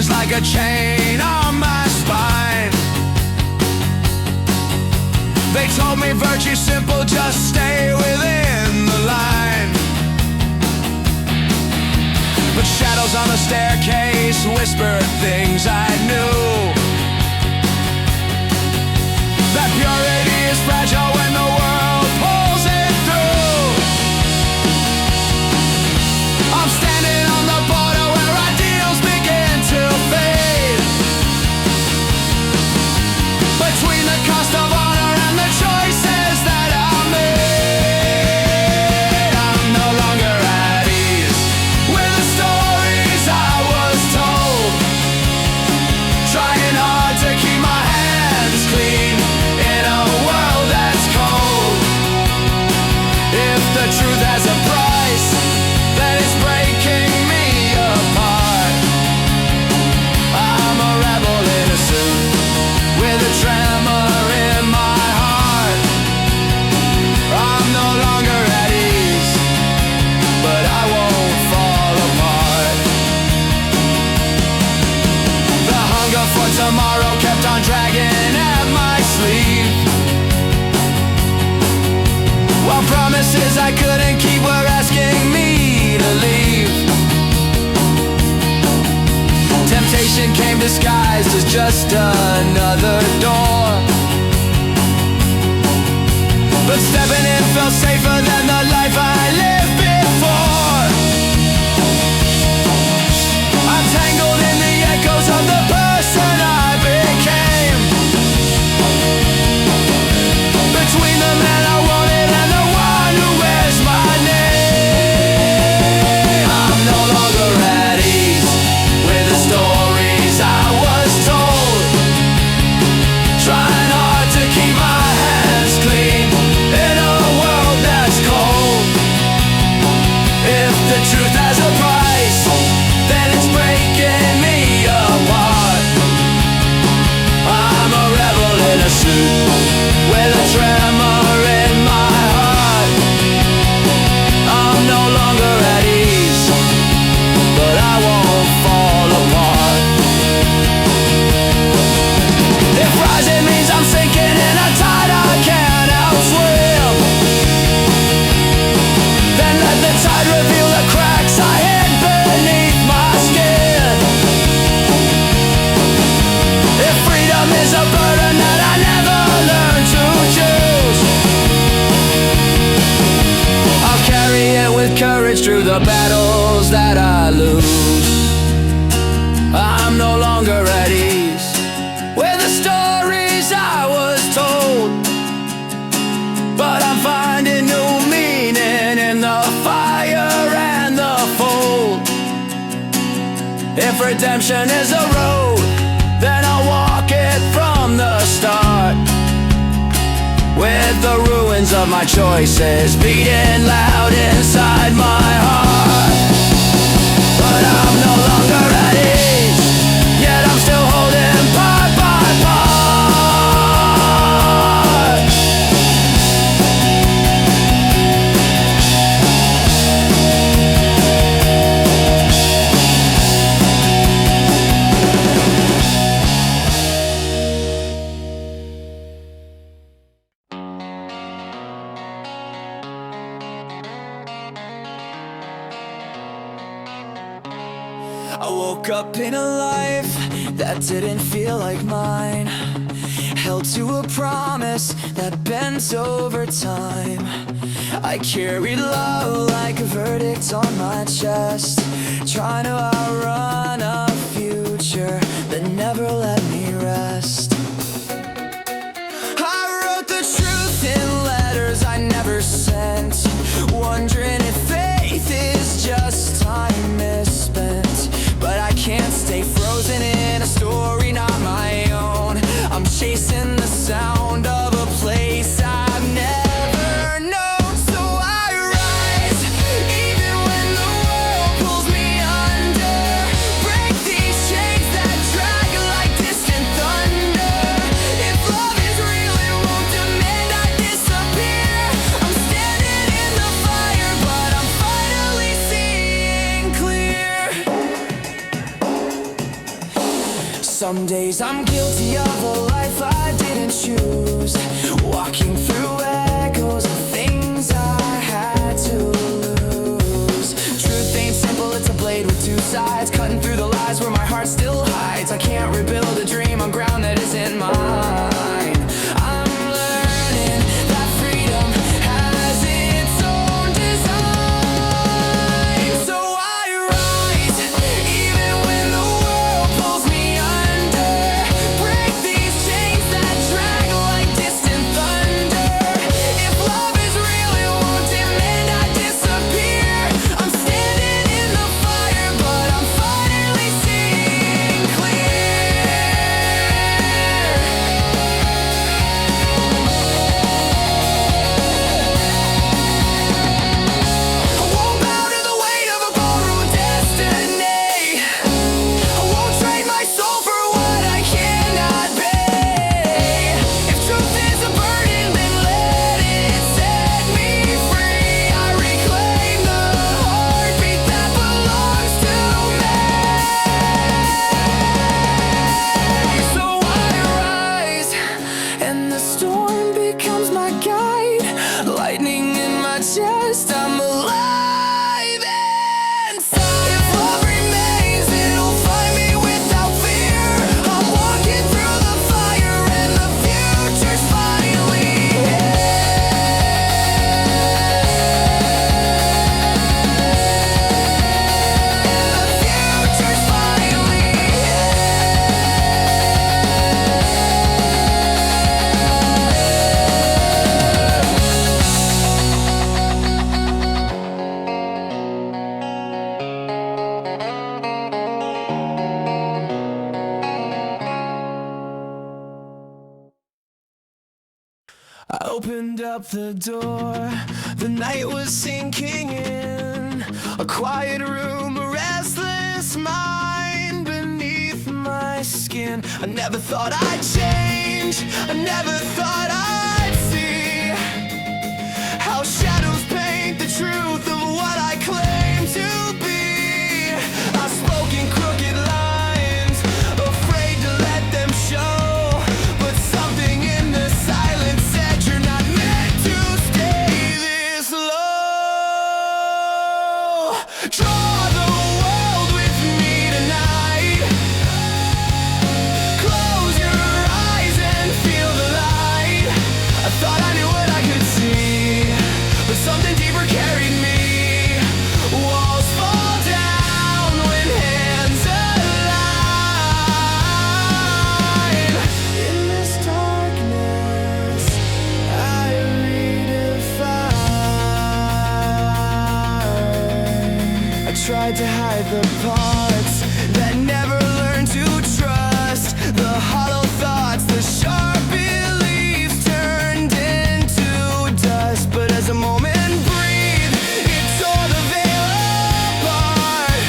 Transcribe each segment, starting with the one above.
emotions like a chain on my spine. They told me virtue's simple, just stay within the line. But shadows on the staircase whispered things I knew. That purity is fragile when the world pulls it through. I'm standing on the border where ideals begin to fade. Between the cost of honor and the choices that I made, I'm no longer at ease with the stories I was told. Trying hard to keep my hands clean in a world that's cold. If the truth has a price, then it's breaking me apart. I'm a rebel in a suit with a tremor in my heart. I'm no longer at ease, but I won't fall apart. The hunger for tomorrow kept on dragging at my sleeve, while promises I couldn't keep were asking me to leave. Temptation came disguised as just another door, but stepping in felt safer than the life I lived before. I'm tangled in the echoes of the person I became, between the man I wanted and the one who wears my name. I'm no longer at ease with the stories I was told. Trying hard to keep my hands clean in a world that's cold. If the truth has a price, then it's breaking me apart. I'm a rebel in a suit with a tremor in my heart. I'm no longer at ease, but I won't fall apart. If rising means I'm sinking in a tide I can't outswim, then let the tide reveal the cracks I hid beneath my skin. If freedom is a burden that I never learned to choose, I'll carry it with courage through the battles that I lose. I'm no longer at ease with the stories I was told, but I'm finding new meaning in the fire and the fold. If redemption is a road, then I'll walk it from the start, with the ruins of my choices beating loud inside my heart. But I'm no longer at ease, yet I'm still holding part by part. I woke up in a life that didn't feel like mine, held to a promise that bent over time. I carried love like a verdict on my chest, trying to outrun a future that never let me rest. I wrote the truth in letters I never sent, wondering if faith is just time misspent. But I can't stay frozen in a story not my own. I'm chasing the sound of a place I've never known. So I rise, even when the world pulls me under. Break these chains that drag like this Some days I'm guilty of a life I didn't choose, walking through echoes of things I had to lose. Truth ain't simple, it's a blade with two sides, cutting through the lies where my heart still hides. I can't rebuild a dream on ground that isn't mine. I'm learning that freedom has its own design. So I rise, even when the world pulls me under. Break these chains that drag like distant thunder. If love is real, it won't demand I disappear. I'm standing in the fire, but I'm finally seeing clear. I won't bow to the weight of a borrowed destiny. I won't trade my soul for what I cannot pay. If truth is a burden, then let it set me free. I reclaim the heartbeat that belongs to me. So I rise, and the storm becomes my guide. Lightning in my chest, I'm alive inside. If love remains, it'll find me without fear. I'm walking through the fire, and the future's finally I opened up the door, the night was sinking in. A quiet room, a restless mind beneath my skin. I never thought I'd change, I never thought I'd see how shadows paint the truth of what I claim to be. I spoke in crooked lines, afraid to let them show. But something in the silence said you're not meant to stay this low. Draw the world with me tonight. Close your eyes and feel the light. I thought I knew what I could see, but something deeper carried me. Walls fall down when hands align. In this darkness, I redefine. I tried to hide the parts that never learned to trust. The hollow thoughts, the sharp beliefs turned into dust. But as a moment breathed, it tore the veil apart,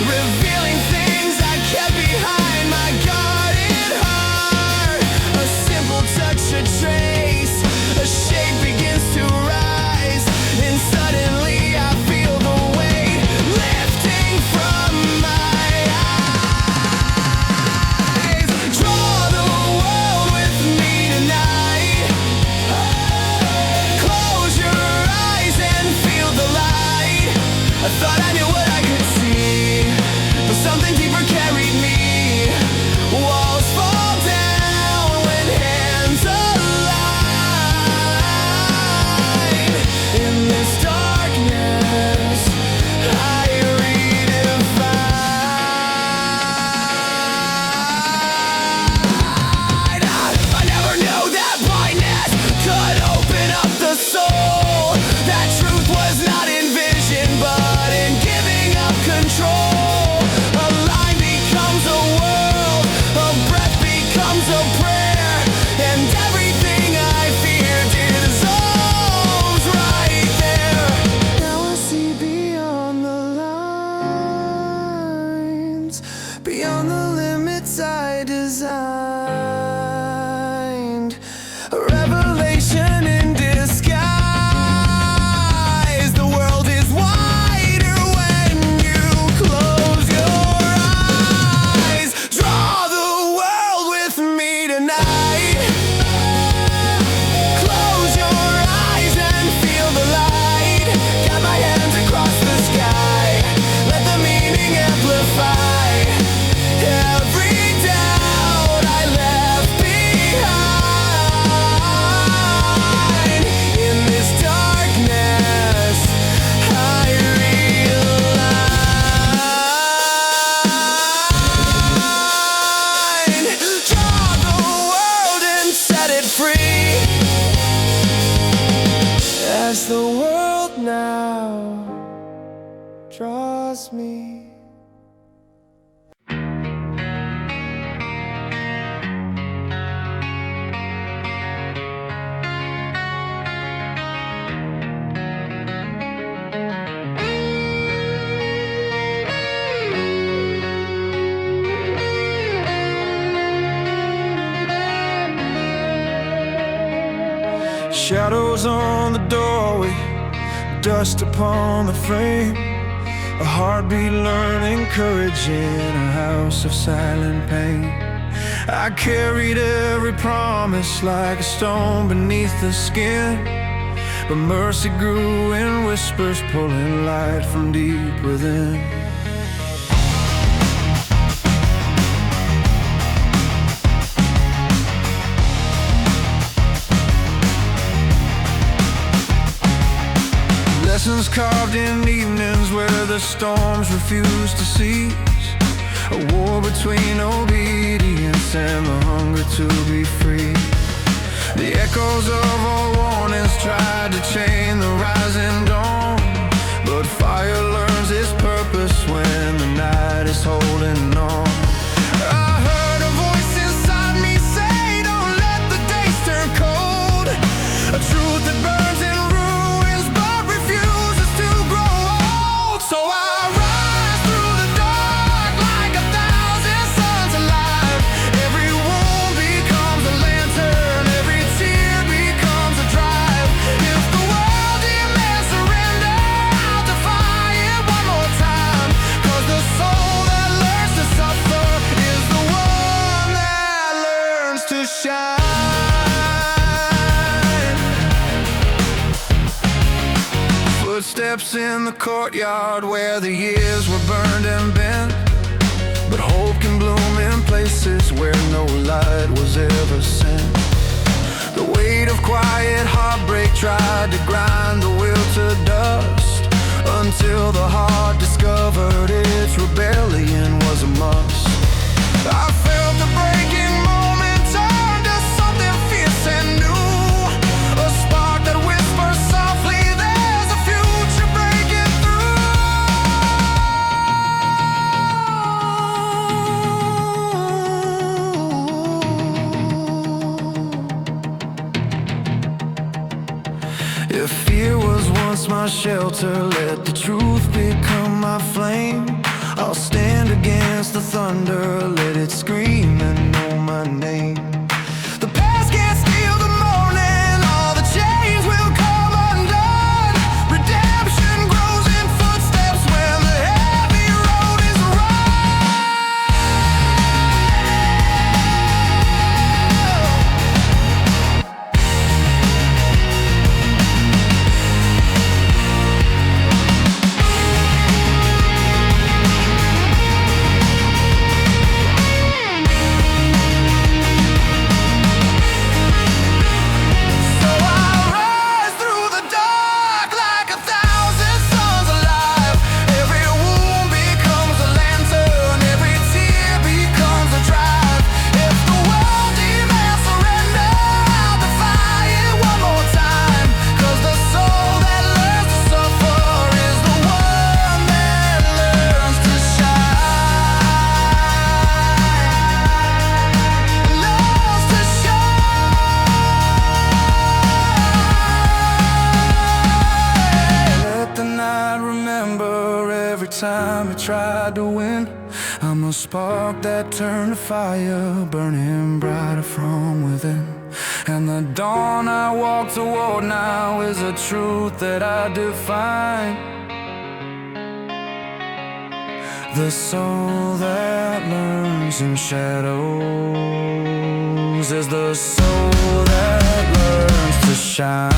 revealing things I kept behind my guarded heart. A simple touch, a trace, a shape begins to rise, and suddenly I feel the weight lifting from free. As the world now draws me. Shadows on the doorway, dust upon the frame, a heartbeat learning courage in a house of silent pain. I carried every promise like a stone beneath the skin, but mercy grew in whispers, pulling light from deep within. Lessons carved in evenings where the storms refuse to cease, a war between obedience and the hunger to be free. The echoes of our warnings tried to chain the rising dawn, but fire learns its purpose when the night is holding on. I heard a voice inside me say, don't let the days turn cold, a truth that burns in ruins but refuses to grow old. So I rise through the dark like 1,000 suns alive. Every wound becomes a lantern, every tear becomes a drive. If the world demands surrender, I'll defy it one more time. 'Cause the soul that learns to suffer is the one that learns to shine. Footsteps in the courtyard where the years were burned and bent, but hope can bloom in places where no light was ever sent. The weight of quiet heartbreak tried to grind the will to dust, until the heart discovered its rebellion was a must. I felt the breaking moment turn to something fierce and new, a spark that whispers softly, there's a future breaking through. If fear was once my shelter, let the truth become my flame. I'll stand against the thunder, let it scream and know my name. The past can't steal the morning, all the chains will come undone. Redemption grows in footsteps when the heavy road is run. So I rise through the dark like 1,000 suns alive. Every wound becomes a lantern, every tear becomes a drive. If the world demands surrender, I'll defy it one more time. 'Cause the soul that learns to suffer is the one that learns to shine. Learns to shine. Let the night remember every time you tried to win. I'm a spark that turned to fire, burning brighter from within. And the dawn I walk toward now is a truth that I define. The soul that learns in shadows is the soul that learns to shine.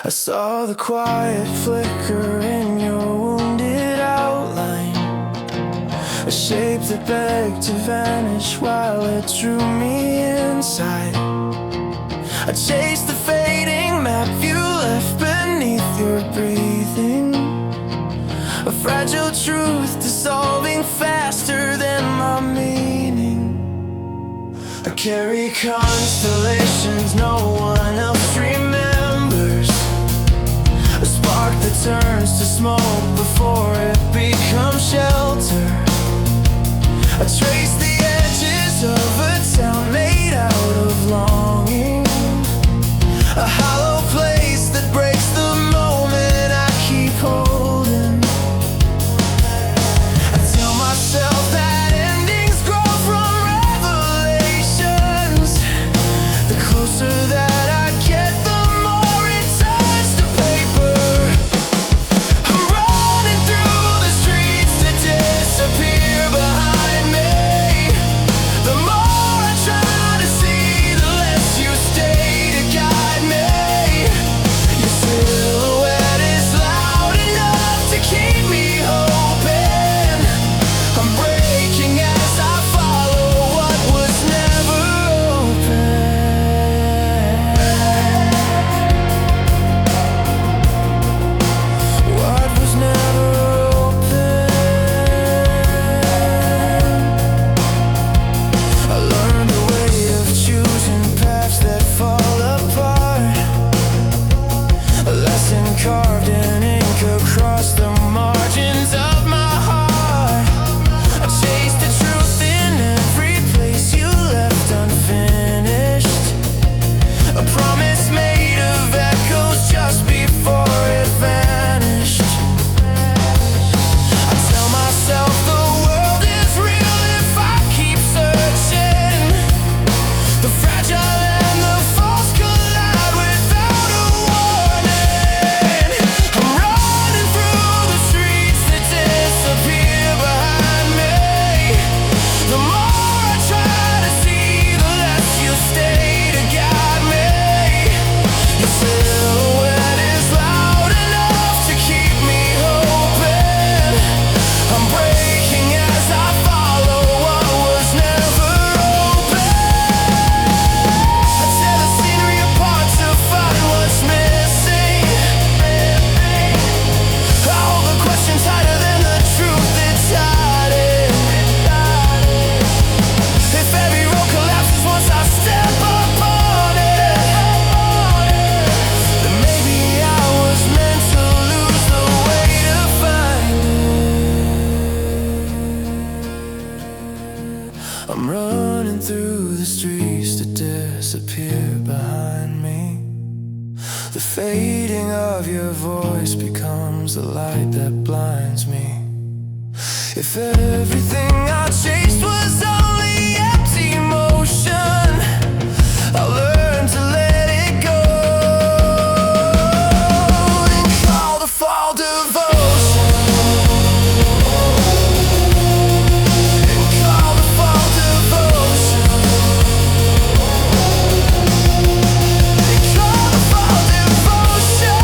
I saw the quiet flicker in your wounded outline, a shape that begged to vanish while it drew me inside. I chased the fading map, you carry constellations no one else remembers, a spark that turns to smoke before it becomes shelter. I trace the edges of a town made out of longing, a hollow place that breaks the moment I keep holding. I tell myself that endings grow from revelations. The closer that I get, the more it turns to paper. I'm running through the streets to disappear behind me. The more I try to see, the less you stay to guide me. Your silhouette is loud enough to keep me hoping. I'm breaking as I follow what was never open. What was never open. I learned the weight of choosing paths that fall apart, a lesson carved in ink across the margins of my heart. I chased the truth in every place you left unfinished, a promise made of echoes just before it vanished. I tell myself the world is real if I keep searching. The fragile and the false collide without a warning. I'm running through the streets that disappear behind me. The more I try to see, the less you stay to guide me. Your silhouette is loud enough to keep me hoping. I'm breaking as I follow what was never open. I tear the scenery apart to find what's missing. I hold the question tighter than the truth that's hiding. If every road collapses once I step upon it, then maybe I was meant to lose the way to find it. I'm running through the streets to disappear behind me. The fading of your voice becomes the light that blinds me. If everything I chased was only empty motion, I'll learn to let it go and call the fall devotion. And call the fall devotion. And call the fall devotion.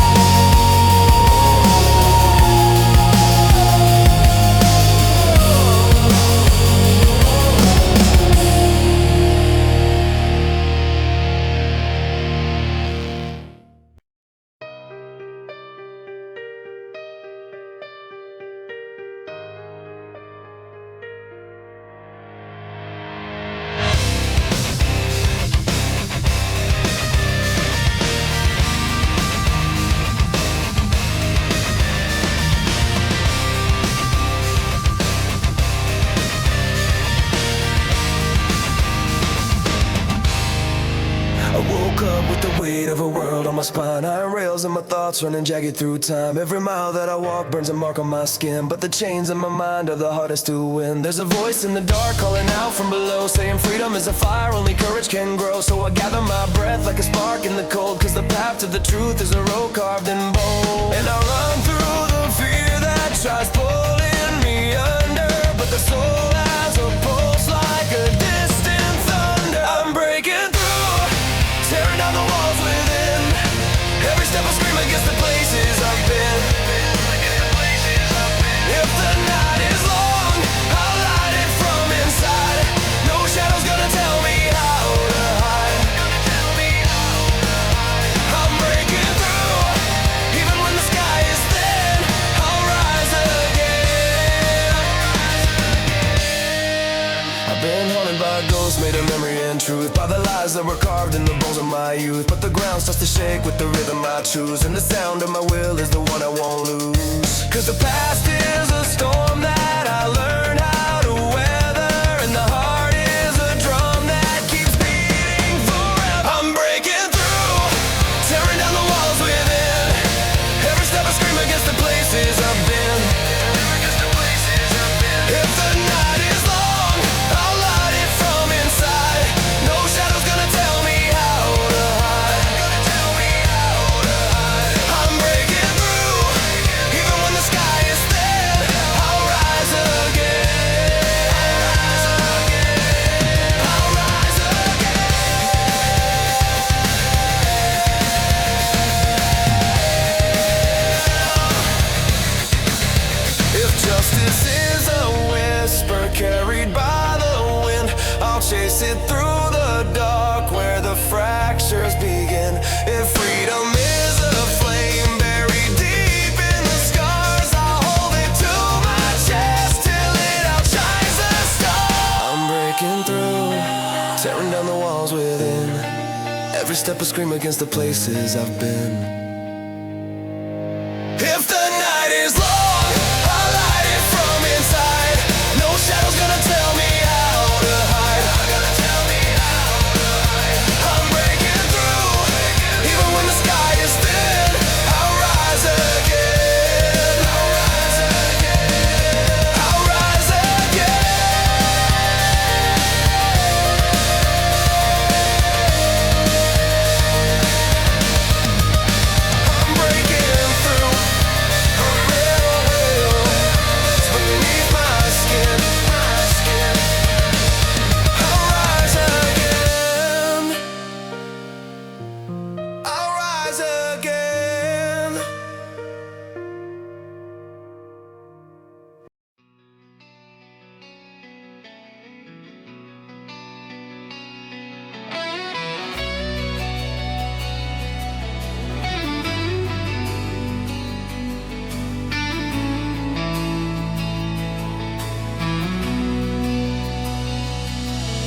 I woke up with the weight of a world on my spine, iron rails and my thoughts running jagged through time. Every mile that I walk burns a mark on my skin, but the chains in my mind are the hardest to win. There's a voice in the dark calling out from below, saying freedom is a fire, only courage can grow. So I gather my breath like a spark in the cold, cause the path to the truth is a road carved in bone. And I run through the fear that tries pulling me under, but the soul has a pulse like a distant thunder. I'm breaking through, tearing down the walls within. Every step I scream against the places I've been. If the night is long, I'll light it from inside. No shadow's gonna tell me how to hide. I'm breaking through, that were carved in the bones of my youth. But the ground starts to shake with the rhythm I choose, and the sound of my will is the one I won't lose. Cause the past is a storm that I learned how to weather, and the heart is a drum that keeps beating forever. I'm breaking through, tearing down the walls within. Every step I scream against the places I've been. If the night is long, I'll light it from inside. No shadow's gonna tell me how to hide. I'm breaking through, even when the sky is thin. I'll rise again. I'll rise again. If justice is a whisper carried by the wind, I'll chase it through the dark where the fractures begin. If freedom is a flame buried deep in the scars, I'll hold it to my chest till it outshines the stars. I'm breaking through, tearing down the walls within. Every step I scream against the places I've been. If the night is long, I'll light it from inside. No shadow's gonna tell me how to hide. I'm breaking through, even when the sky is thin. I'll rise again. I'll rise again. I'm breaking through. Beneath my skin, I'll rise again. I'll rise again.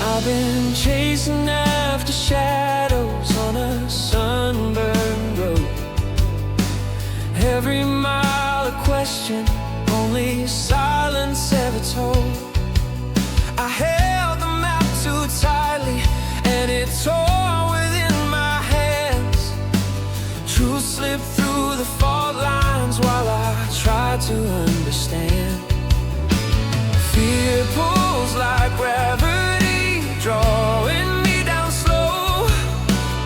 I've been chasing after shadows on a sunburned road. Every mile a question, only silence ever told. I held the map too tightly, and it tore within my hands. Truth slipped through the fault lines while I tried to understand. Fear pulls like gravity, drawing me down slow,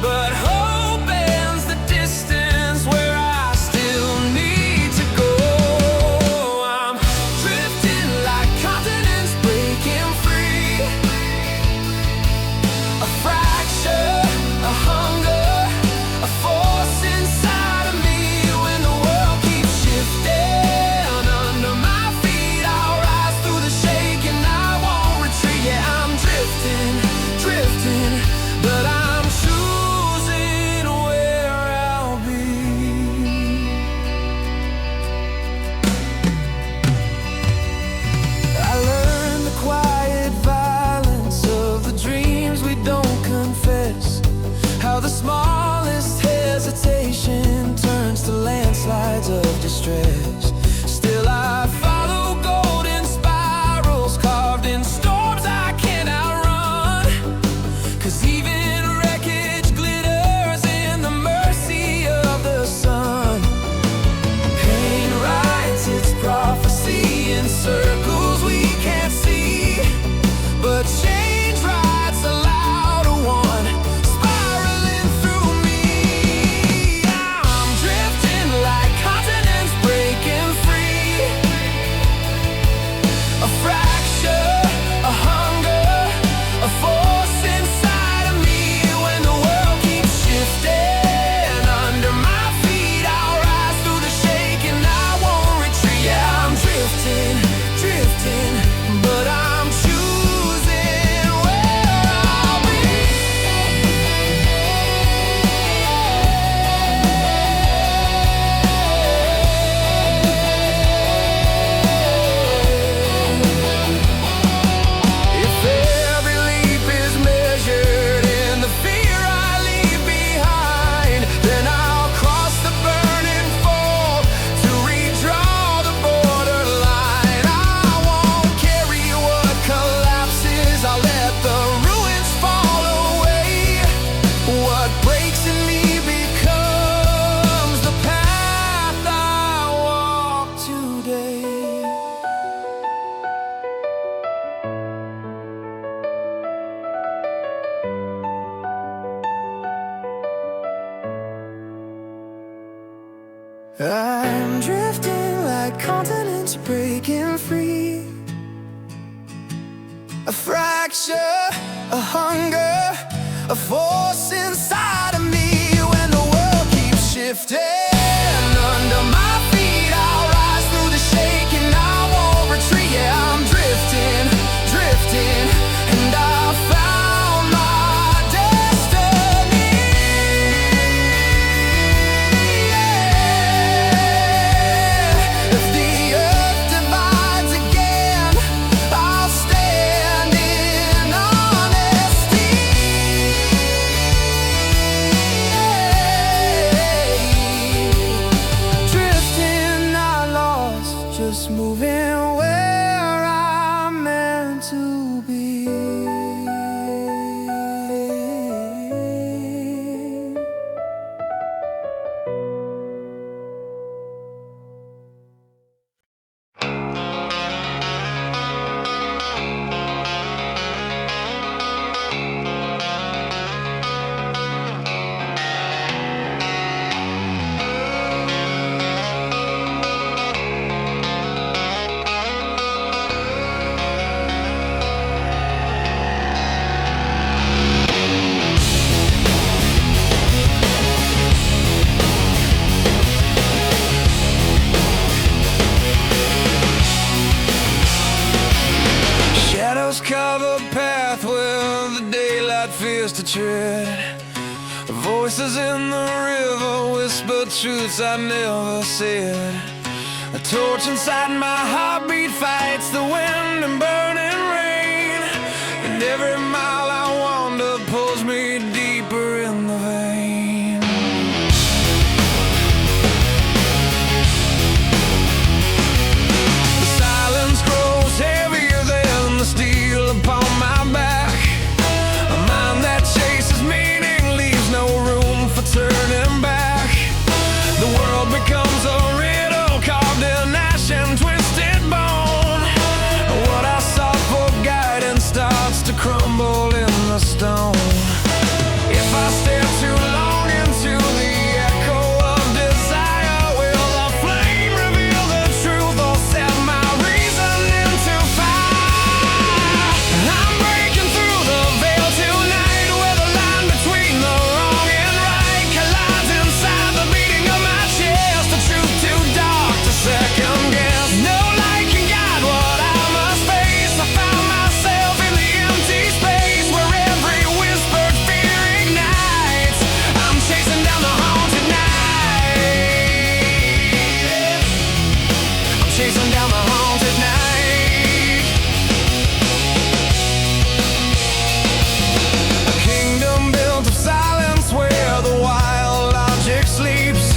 but hope ends the distance where I still need to go. I'm drifting like continents breaking free, a fracture, a hunger, a force inside of me. When the world keeps shifting under my feet, I'll rise through the shake and I won't retreat. Yeah, I'm drifting like continents breaking free. A fracture, a hunger, a force inside of me. When the world keeps shifting under my feet, I'll rise through the shake and I won't retreat. Yeah, I'm drifting, drifting, and I found my destiny. Yeah. If the earth divides again, I'll stand in honesty. Yeah. Drifting, not lost, just moving where I'm meant to be. Shadows cover path where the daylight fears to tread. Voices in the river whisper truths I never said. A torch inside my heartbeat fights the wind and burning rain. And every mile I wander pulls me deeper in the vein. The silence grows heavier than the steel upon my back. A mind that chases meaning leaves no room for turning back. The world becomes a riddle carved in ash and twisted bone. What I sought for guidance starts to crumble in the stone. If I stare too long into the echo of desire, will the flame reveal the truth or set my reason into fire? I'm breaking through the veil tonight, where the line between the wrong and right collides inside the beating of my chest. The truth too dark to second guess. No light can guide what I must face. I found myself in the empty space where every whispered fear ignites. I'm chasing down the haunted night. I'm chasing down the haunted night. A kingdom built of silence where the wild logic sleeps.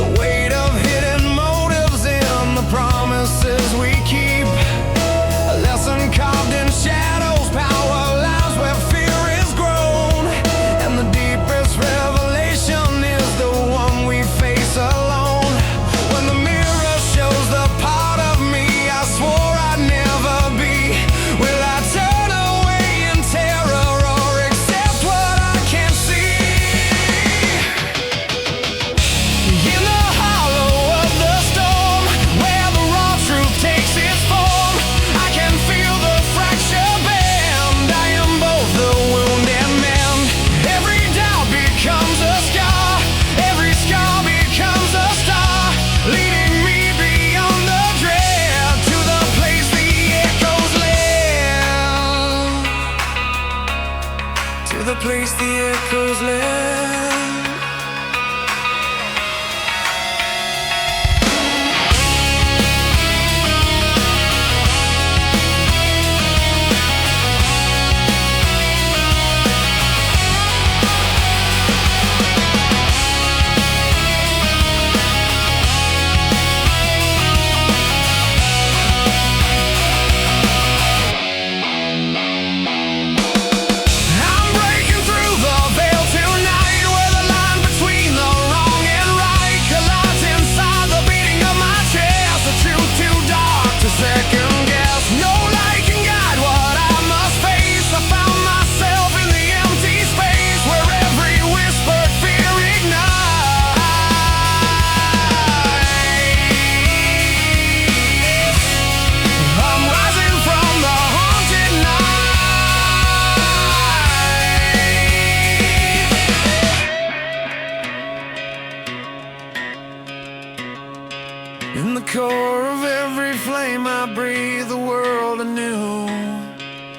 The weight of hidden motives in the promises we keep. A lesson carved in shadows, power lies where fear is grown. And the deepest revelation is the one we face alone. When the mirror shows the part In the core of every flame I breathe the world anew,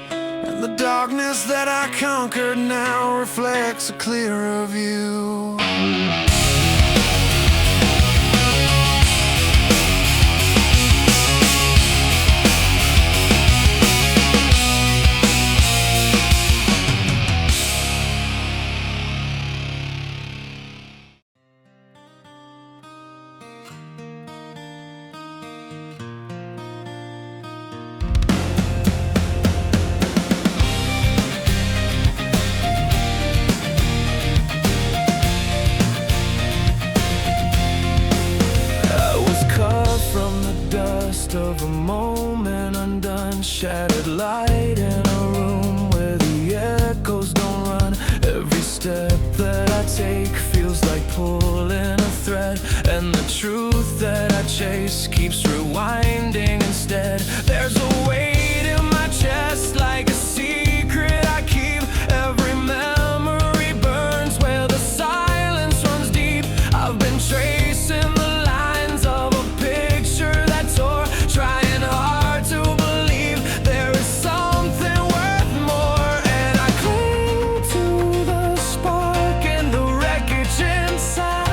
and the darkness that I conquered now reflects a clearer view. Of a moment undone, shattered light in a room where the echoes don't run. Every step that I take feels like pulling a thread, and the truth that I chase keeps rewinding instead. There's a weight in my chest like a secret I keep. Every memory burns where the silence runs deep. I've been tracing the lines of a picture that tore, trying hard to believe there is something worth more. And I cling to the spark and the wreckage inside,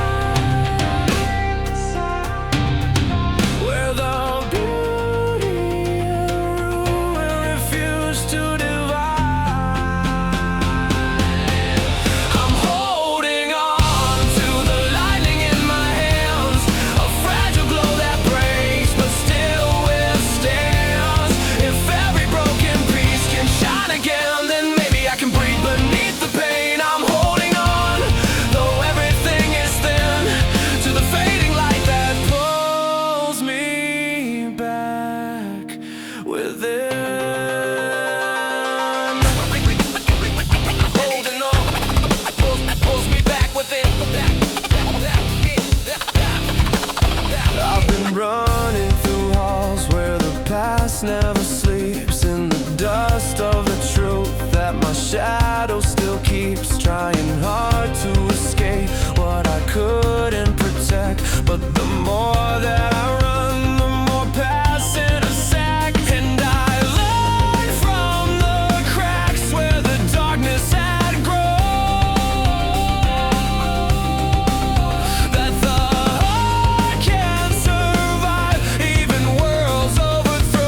where the beauty and ruin refuse to divide. I'm holding on to the lightning in my hands, a fragile glow that breaks but still withstands. If every broken piece can shine again, then maybe I can breathe beneath the pain. I'm holding on, though everything is thin, to the fading light that pulls me back within. Holding on, pulls me back within. I've been running through halls where the past never sleeps, in the dust of the truth that my shadow still keeps, trying hard to escape what I couldn't protect. But the more that I run, the more past intersect, and I learn from the cracks where the darkness had grown, that the heart can survive even worlds overthrown.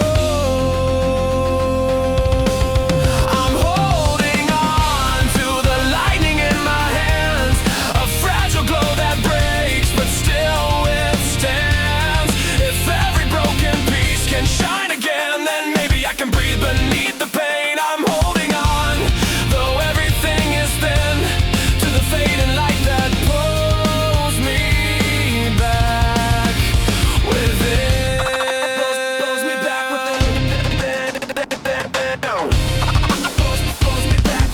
I'm holding on to the lightning in my hands, a fragile glow that breaks but still withstands. If every broken piece can shine again, then maybe I can breathe beneath the pain. I'm holding on, though everything is thin, to the fading light that pulls me back within. Pulls me back within. Pulls me back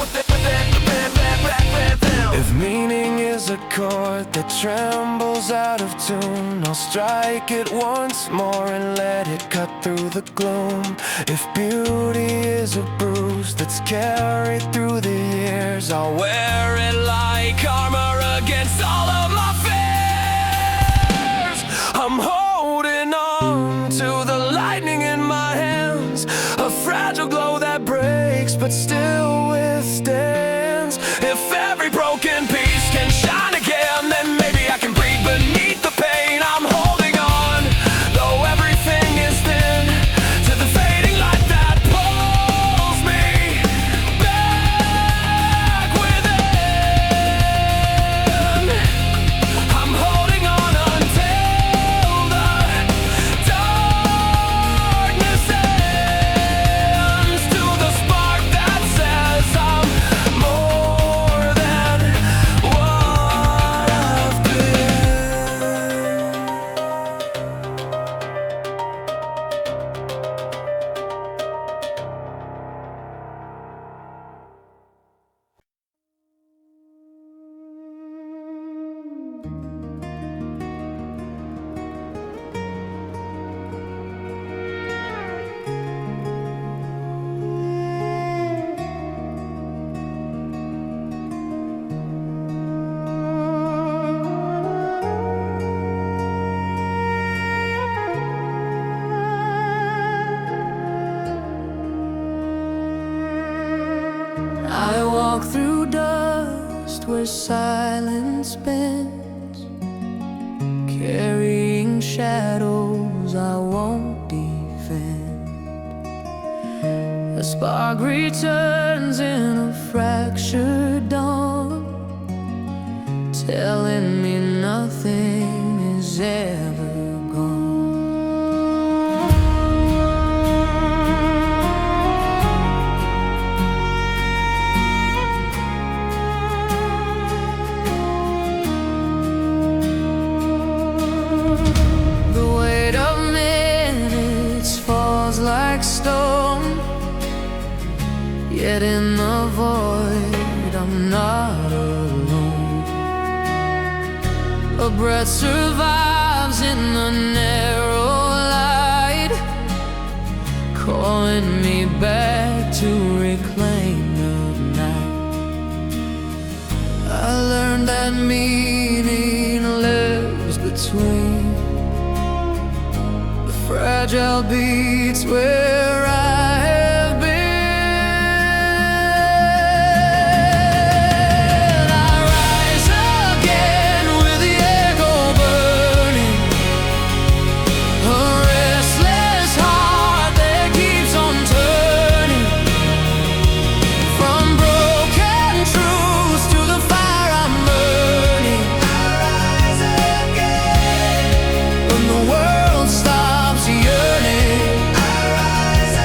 within. If meaning is a chord that trembles out of tune, I'll strike it once more and let it cut through the gloom. If beauty is a bruise that's carried through the years, I'll wear it like armor against all of my fears. I'm holding on to the lightning in my hands, a fragile glow that breaks but still withstands. If every broken piece can shine again, then maybe I can breathe beneath the pain. I'm holding on, though everything is thin, to the fading light that pulls me back within. I'm holding on until the darkness ends, to the spark that says I'm through dust where silence bends, carrying shadows I won't defend. A spark returns in a fractured dawn, telling me nothing is ever gone. The weight of minutes falls like stone, yet in the void I'm not alone. A breath survives in the narrow light, calling me back to reclaim the night. I learned that meaning lives between the fragile beats where I have been. The world stops yearning. I rise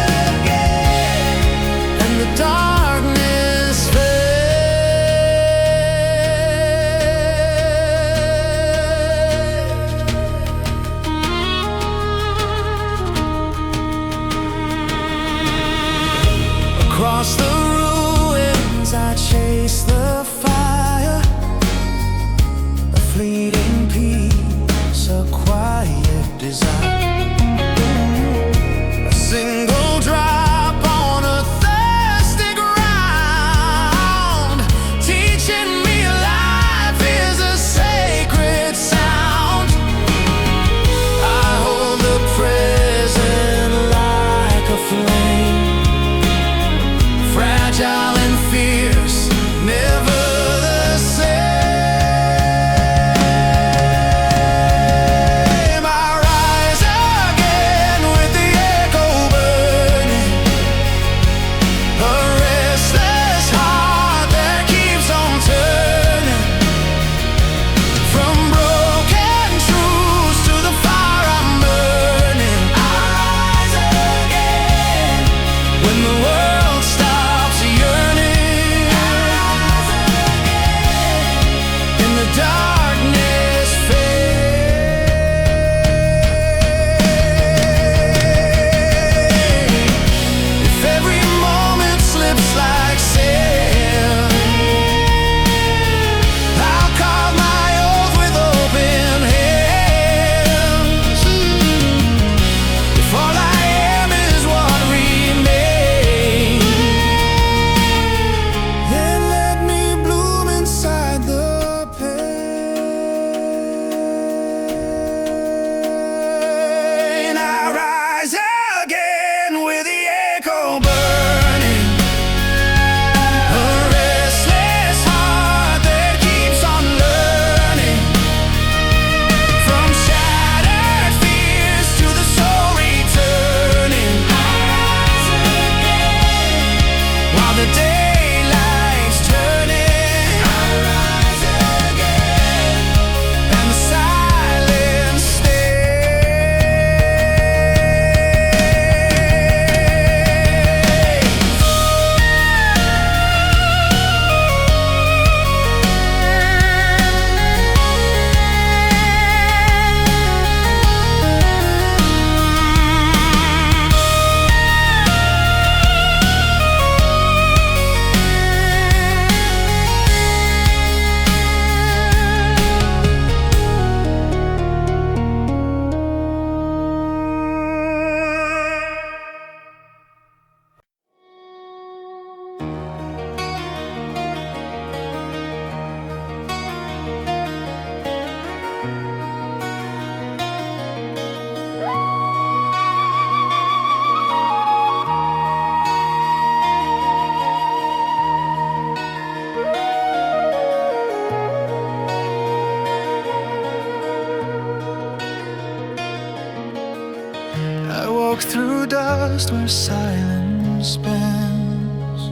walk through dust where silence bends,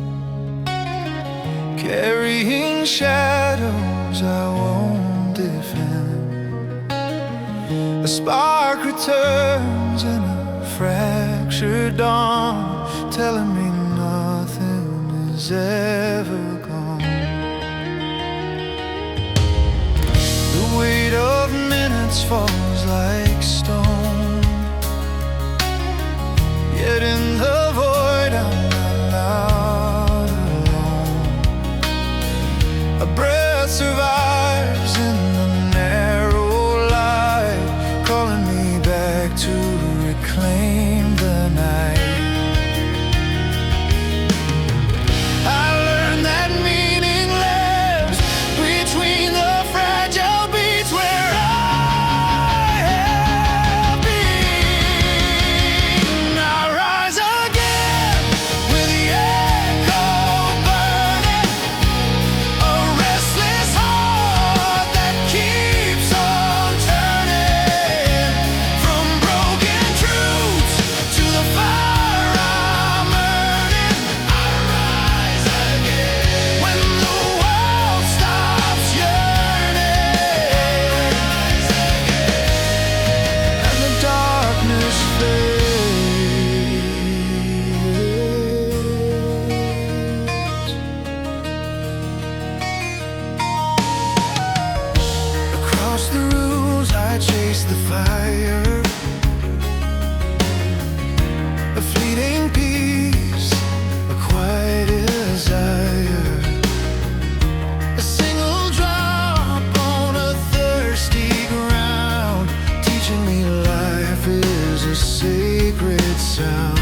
carrying shadows I won't defend. A spark returns in a fractured dawn, telling me nothing is ever gone. The weight of minutes falls like stone, yet in the void I'm not alone. A breath survives in the narrow light, calling me back to reclaim the night. I learned that meaning lives between the fragile beats where I have been. I rise again with the echo burning, a restless heart that keeps on turning. From broken truths to the fire I'm earning, I rise again when the world stops yearning. And the darkness fades. Across the roofs I chase the fire, a fleeting peace, a quiet desire, a single drop on a thirsty ground, teaching me life is a sacred sound.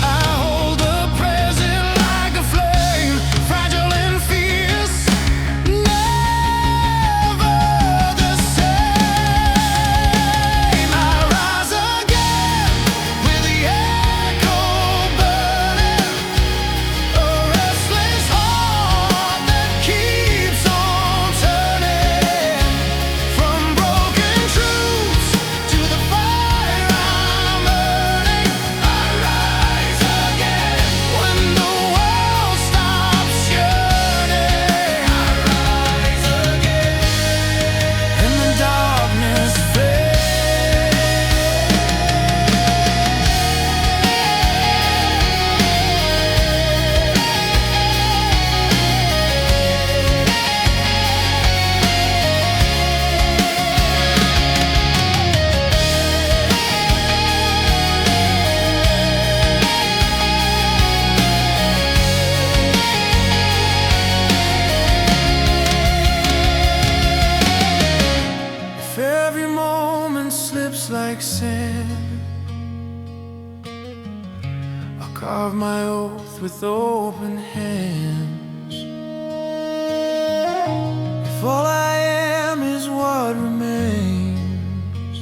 I hold the present like a flame, fragile and fierce, never the same. I rise again with the echo burning, a restless heart that keeps on turning. From broken truths to the fire I'm earning, I rise again when the world stops yearning. I rise again and the darkness fades. If every moment slips like sand, I'll carve my oath with open hands. If all I am is what remains,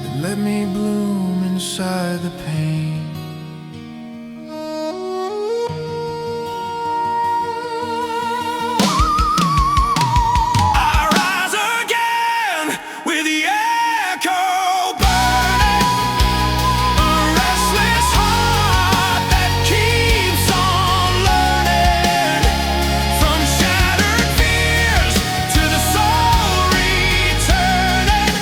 then let me bloom inside the pain. I rise again with the echo burning, a restless heart that keeps on learning. From shattered fears to the soul returning,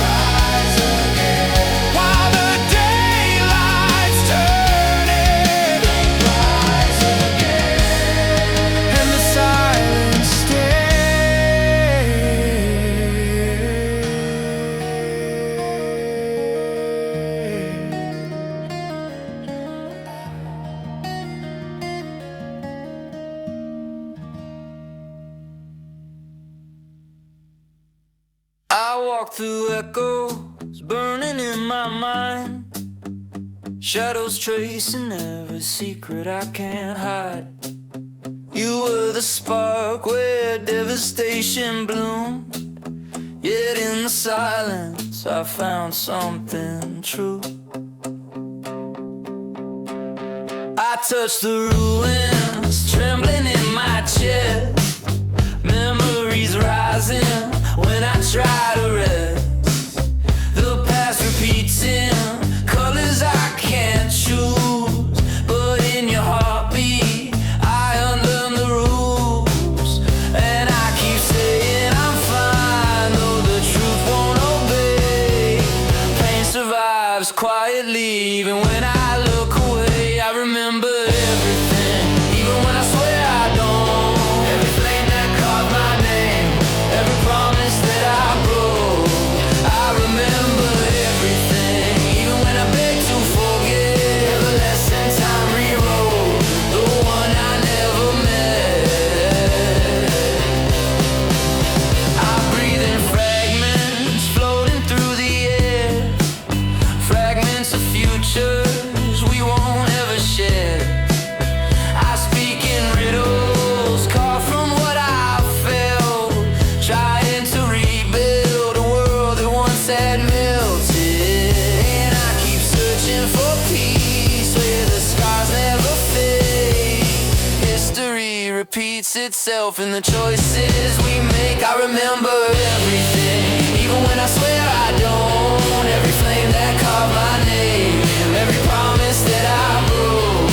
rise again while the daylight's turning. Rise again and the silence stays. I walk through echoes burning in my mind, shadows tracing every secret I can't hide. You were the spark where devastation bloomed, yet in the silence I found something true. I touched the ruins, trembling in my chest, memories rising when I try to rest. express itself in the choices we make. I remember everything, even when I swear I don't. Every flame that carved my name, every promise that I broke.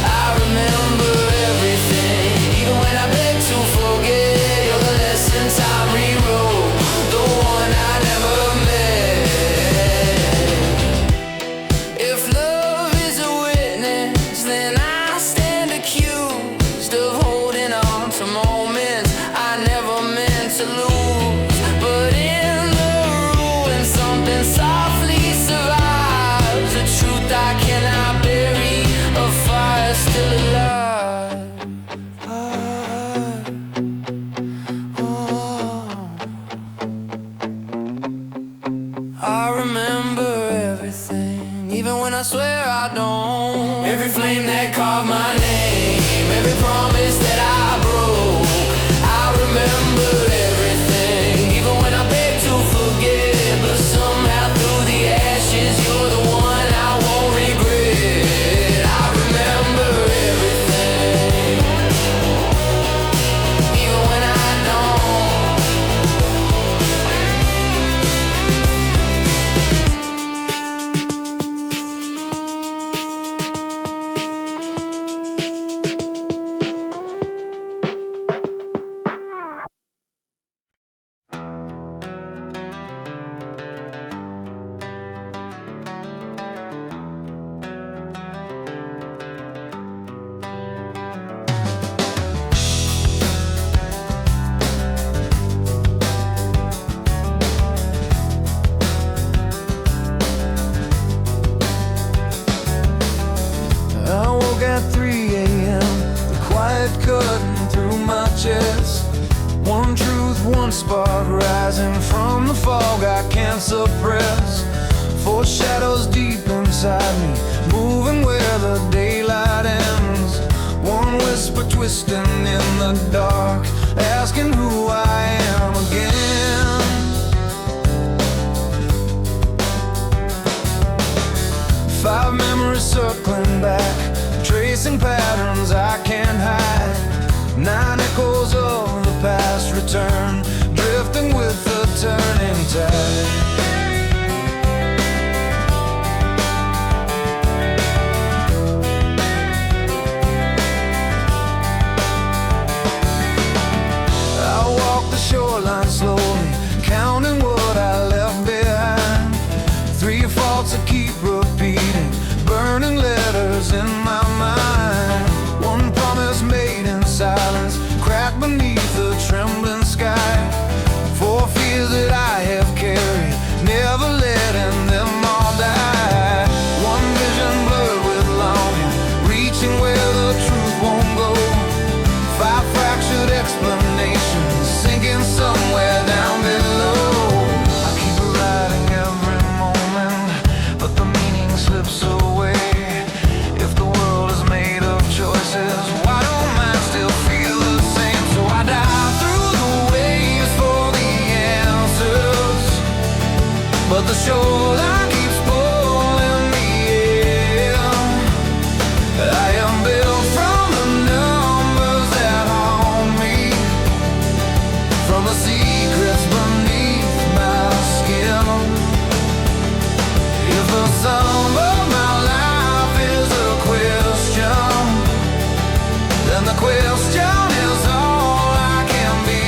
I remember everything, even when I beg to forget. You're the lesson time rewrote, the one I never met. If love is a witness, then I stand accused of holding on to moments I never meant to lose. But in the ruin, something softly survives, a truth I cannot bury, a fire still alive. I remember everything, even when I swear I don't. Every flame that carved my name, every promise that I broke. I remember everything, even when I beg to forget. But somehow through the ashes, you're the one I won't regret. I remember everything, even when I don't. I woke at 3 a.m., the quiet cutting through my chest. One truth, one spark rising from the fog I can't suppress. Four shadows deep inside me, moving where the daylight ends. One whisper twisting in the dark, asking who I am again. 5 memories circling back, tracing patterns I can't hide. 9 echoes of the past return, drifting with the turning tide. I walk the shoreline slowly, counting what I left behind. 3 faults that keep repeating, burning letters in my mind. One promise made in silence, cracked beneath the trembling sky. 4 fears that I have carried, never letting them all die. One vision blurred with longing, reaching where the truth won't go. 5 fractured explanations, sinking somewhere down below. I keep writing every moment, but the meaning slips away. If the world is made of choices, why don't mine still feel the same? So I dive through the waves for the answers, but the shoreline keeps pulling me in. I am built from the numbers that haunt me, from the secrets beneath my skin. If the sum of my life is a question, then the question is all I can be.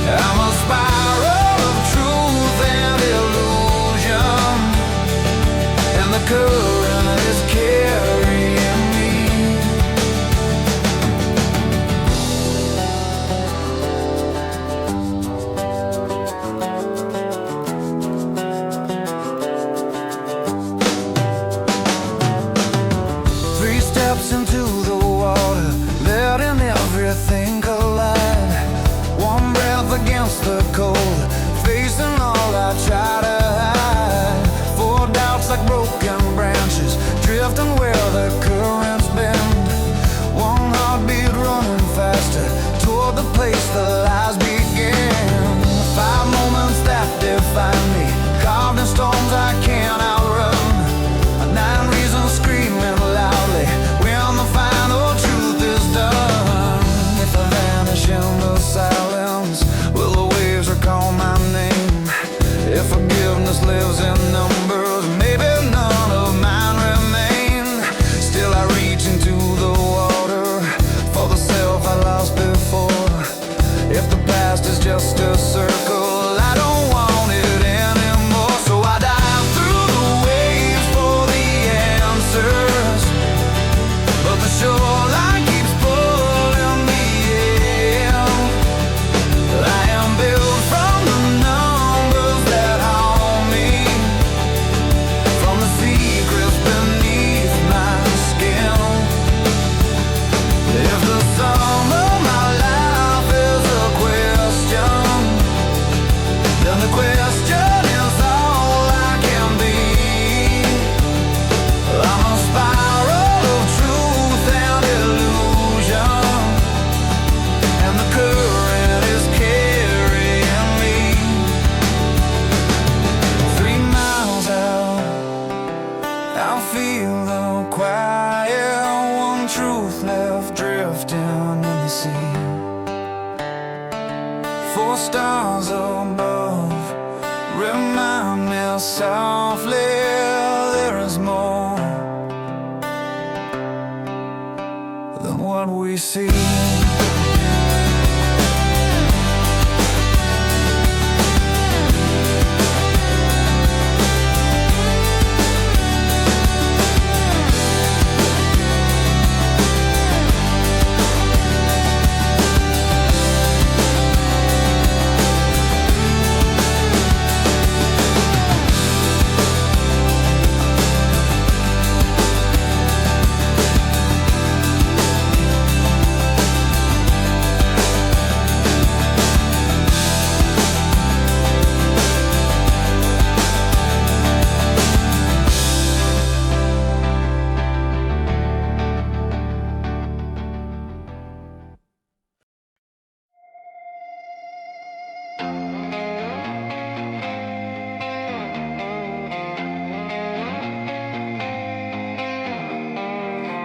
I'm a spiral of truth and illusion, and the current is carrying me. Three steps into the water, letting everything collide. One breath against the cold, facing all I try to hide. 4 doubts like broken branches, drifting where the currents bend. One heartbeat running faster toward the place the lies begin. 5 moments that define me, carved in storms I can't outrun. 9 reasons screaming loudly when the final truth is done. 4 stars above remind me softly there is more than what we see.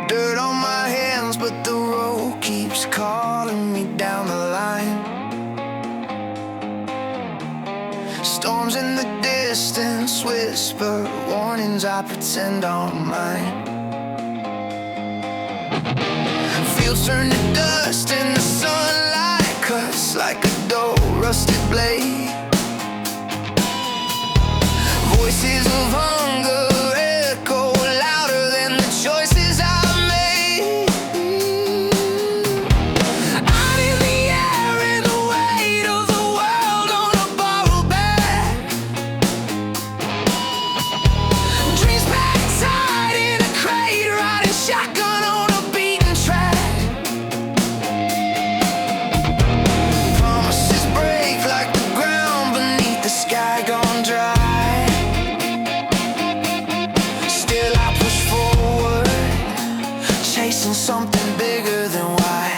Dirt on my hands, but the road keeps calling me down the line. Storms in the distance whisper warnings I pretend aren't mine. Fields turn to dust and the sunlight cuts like a dull rusted blade. Voices of hunger echo louder than the choices I've made. I'm in the air in the weight of the world on a borrowed bag. Dreams packed tight in a crate, riding shotgun on a beaten track. Promises break like the ground beneath the sky gone dry. Chasing something bigger than why.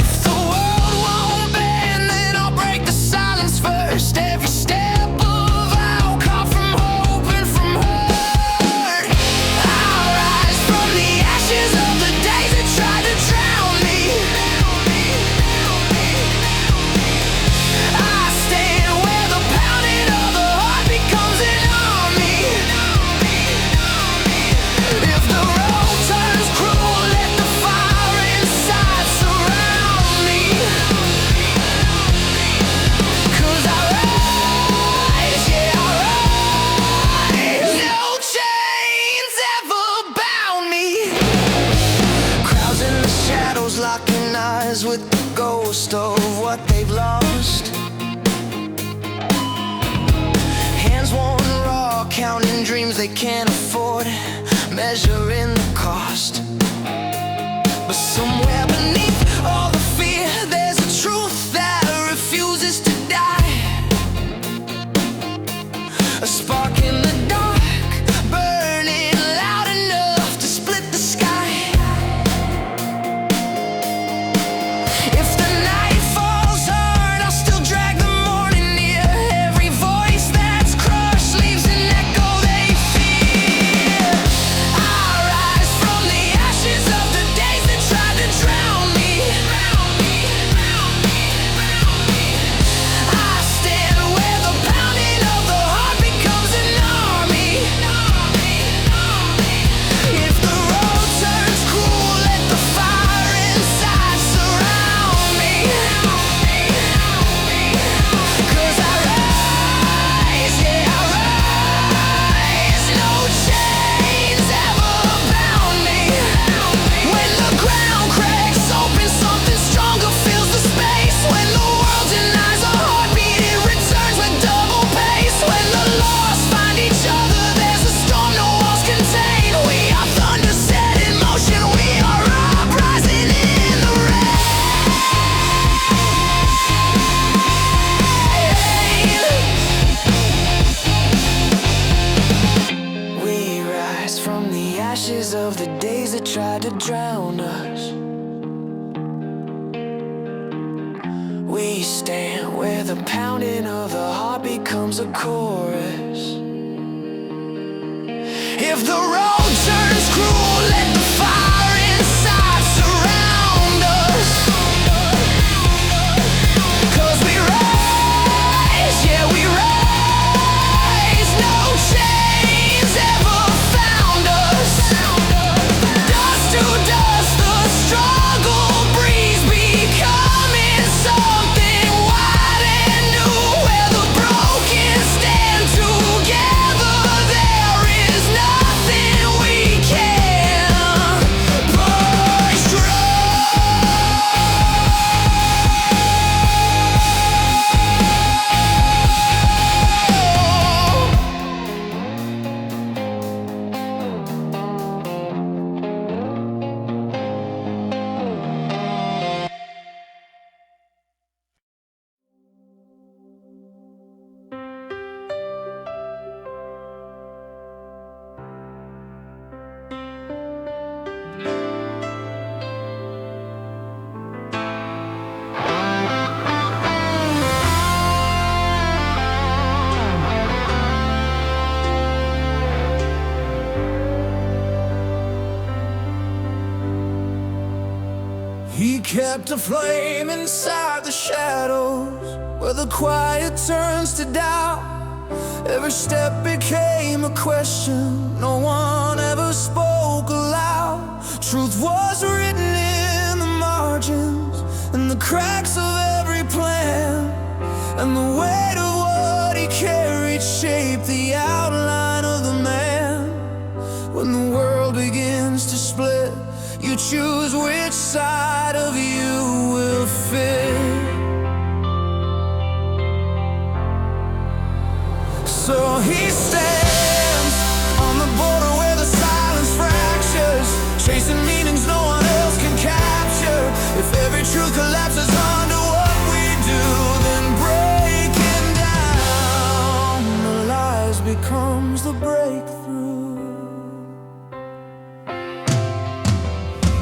If the world won't bend, then I'll break the silence first. Every step of outcome from hope and from hurt. I'll rise from the ashes of the days that tried to drown me. I stand where the pounding of the heart becomes an army. If the road turns cruel, let the fire inside surround me. 'Cause I rise, yeah I rise. No chains ever bound me. Crowds in the shadows locking eyes with the ghost of what they've lost. Hands worn raw, counting dreams they can't afford, measuring the cost. But somewhere beneath all the fear, there's a truth that refuses to die. A spark in the dark, burning loud enough to split the sky. If the night falls hard, I'll still drag the morning near. Every voice that's crushed leaves an echo they fear. I rise from the ashes of the days that tried to drown me. I stand where the pounding of the heart becomes an army. If the road turns cruel, let the fire inside surround me. 'Cause I rise, yeah I rise. No chains ever bound me. When the ground cracks open, something stronger fills the space. When the world denies a heartbeat, it returns with double pace. When the lost find each other, there's a storm no walls contain. We are thunder set in motion, we are uprising in the rain. We rise from the ashes of the days that tried to drown us. We stand where the pounding of the heart becomes a chorus. If the road turns cruel, let the fire inside surround us. He kept a flame inside the shadows, where the quiet turns to doubt. Every step became a question, no one ever spoke aloud. Truth was written in the margins, in the cracks of every plan, and the weight of what he carried shaped the outline of the man. When the world begins to split, you choose which side of you will fit. So he stands on the border where the silence fractures, chasing meanings no one else can capture. If every truth collapses under what we do, then breaking down the lies becomes the breakthrough.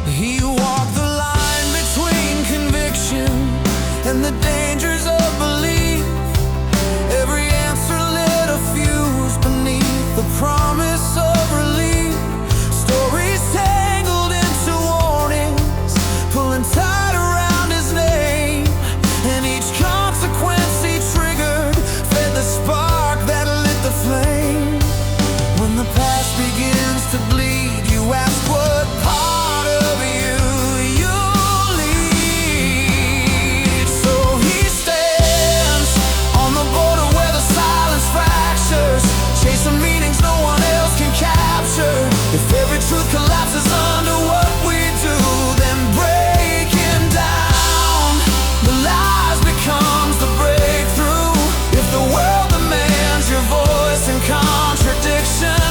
He walked the line between conviction and the dangers of belief. Every answer lit a fuse beneath the promise of relief. Stories tangled into warnings, pulling tight around his name, and each consequence he triggered fed the spark that lit the flame. When the past begins to bleed, you ask what part of you you'll lead. So he stands on the border where the silence fractures, chasing meanings no one else can capture. If every truth collapses under what we do, then breaking down the lies becomes the breakthrough. If the world demands your voice in contradiction,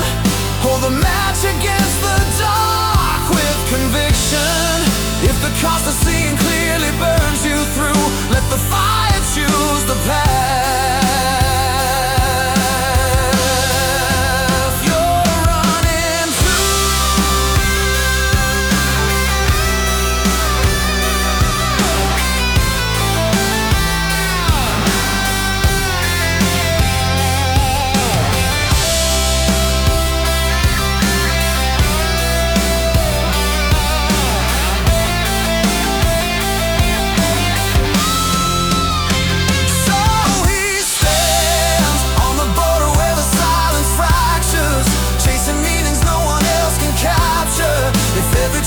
hold the match against the dark with conviction. If the cost of seeing clearly burns you through, let the fire choose the path you're running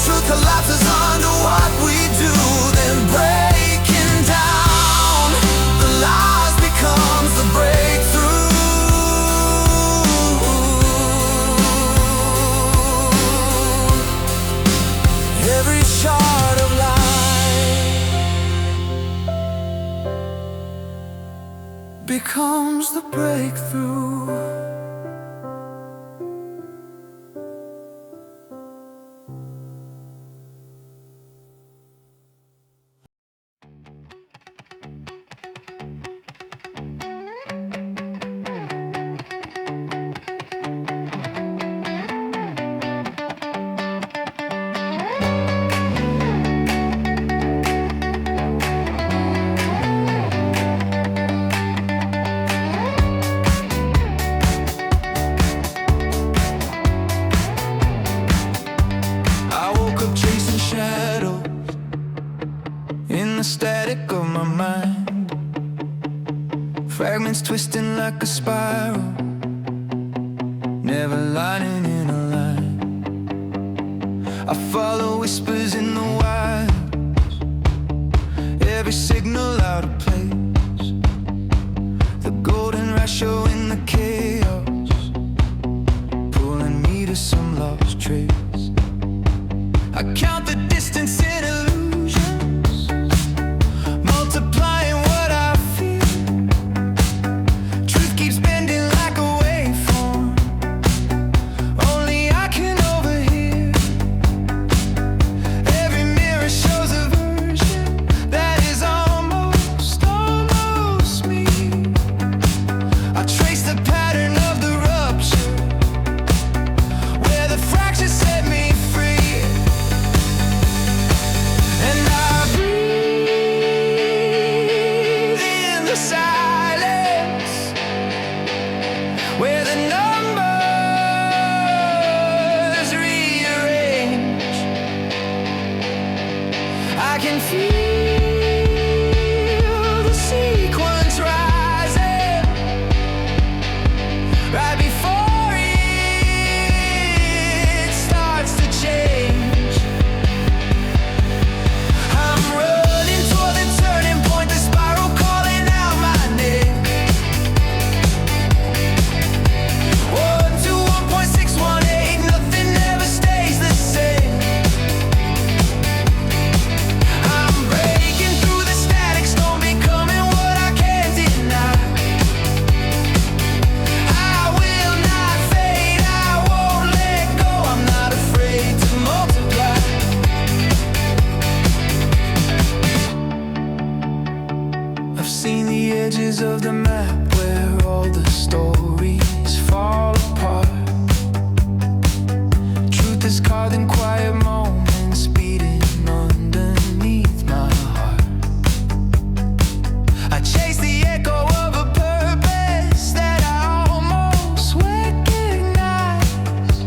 truth collapses under what we do, then breaking down the lies becomes the breakthrough. Every shard of light becomes the breakthrough. Static of my mind, fragments twisting like a spiral, never lining in a line. I follow whispers in the wilds, every signal out of place. The golden rush showing the chaos, pulling me to some lost trace. I count the distance in illusions, multiplying what I feel. Truth keeps bending like a waveform, only I can overhear. Every mirror shows a version that is almost all I can feel the sequence rising right before it starts to change. I'm running toward the turning point, the spiral calling out my name. 1 to 1.618, nothing ever stays the same. I'm breaking through the static storm, becoming what I can't deny. I will not fade, I won't let go, I'm not afraid to multiply. I've seen the edges of the map where all the stories fall apart. Truth is carved in quiet moments, beating underneath my heart. I chase the echo of a purpose that I almost recognize,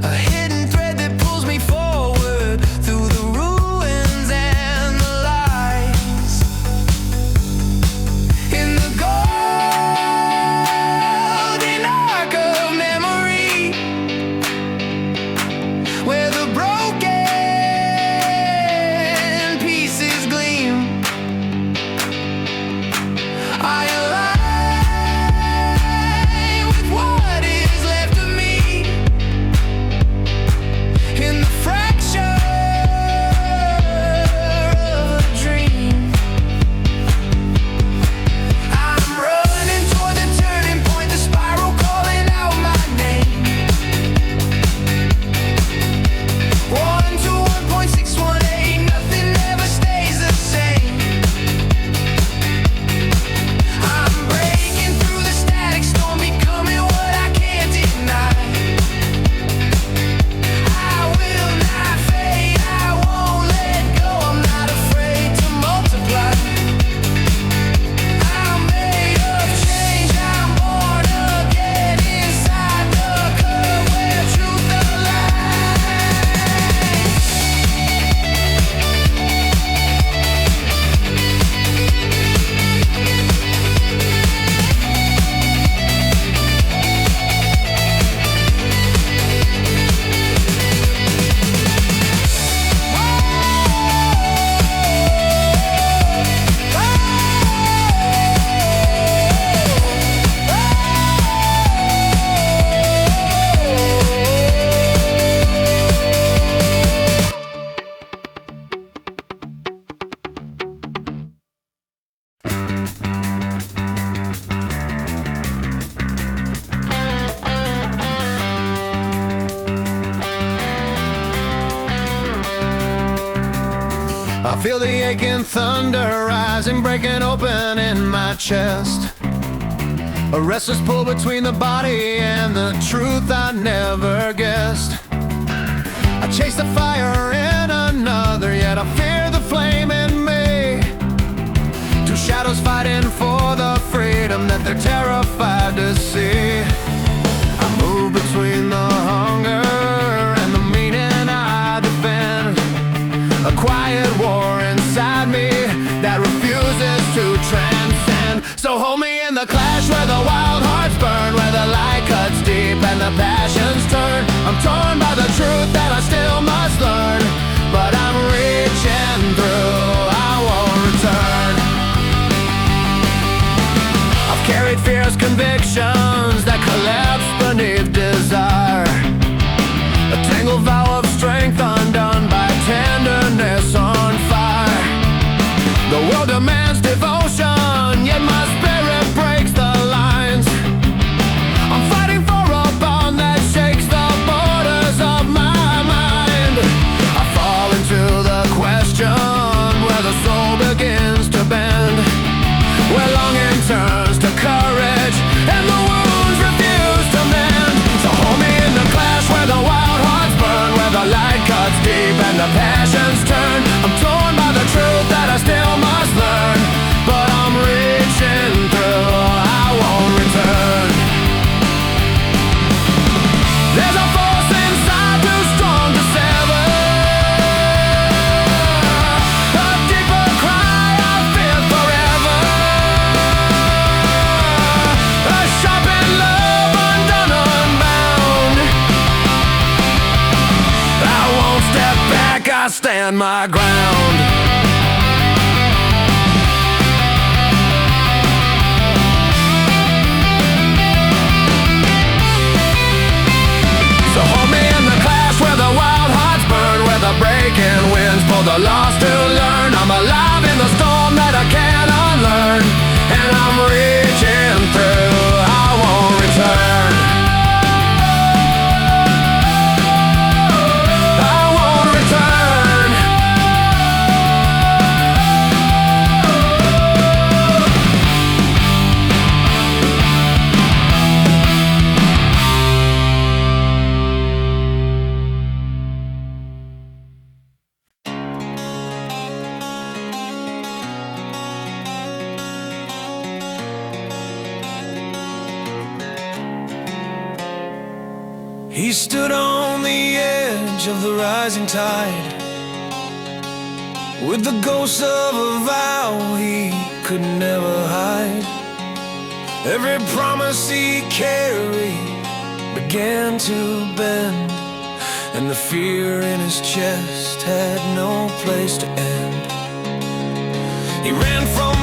a hidden thread that pulls me forward through the ruins and the lies. In the golden arc of memory, where the broken pieces gleam, I align with what is left of me. In the fracture of a dream, I'm running toward the turning point, the spiral calling out my name. 1 to 1.618, nothing ever stays the same. I'm breaking through the static storm, becoming what I can't deny. I will not fade, I won't let go, I'm not afraid to multiply. I'm made of change, I'm born again inside the curve where truth aligns. I feel the aching thunder rising, breaking open in my chest. A restless pull between the body and the truth I never guessed. I chase the fire in another, yet I fear the flame in me. Two shadows fighting for the freedom that they're terrified to see. I move between the hunger and the meaning I defend. A quiet war inside me that refuses to transcend. So hold me in the clash where the wild hearts burn, where the light cuts deep and the passions turn. I'm torn by the truth that I still must learn, but I'm reaching through, I won't return. I've carried fierce convictions that collapse beneath desire, a tangled vow of strength undone by tenderness on fire. The world demands devotion, yet my spirit breaks the lines. I'm fighting for a bond that shakes the borders of my mind. I fall into the question where the soul begins to bend, where longing turns to courage and the wounds refuse to mend. So hold me in the clash where the wild hearts burn, where the light cuts deep and the passions turn. I'm torn by the truth that I still must learn, but I'm reaching through, I won't return. There's a force inside too strong to sever. stand my ground. So hold me in the class where the wild hearts burn, where the breaking winds pull the lost to learn. I'm alive in the storm that I can't unlearn, and I'm reaching through, I won't return. I won't return. He stood on the edge of the rising tide, with the ghost of a vow he could never hide. Every promise he carried began to bend, and the fear in his chest had no place to end. He ran from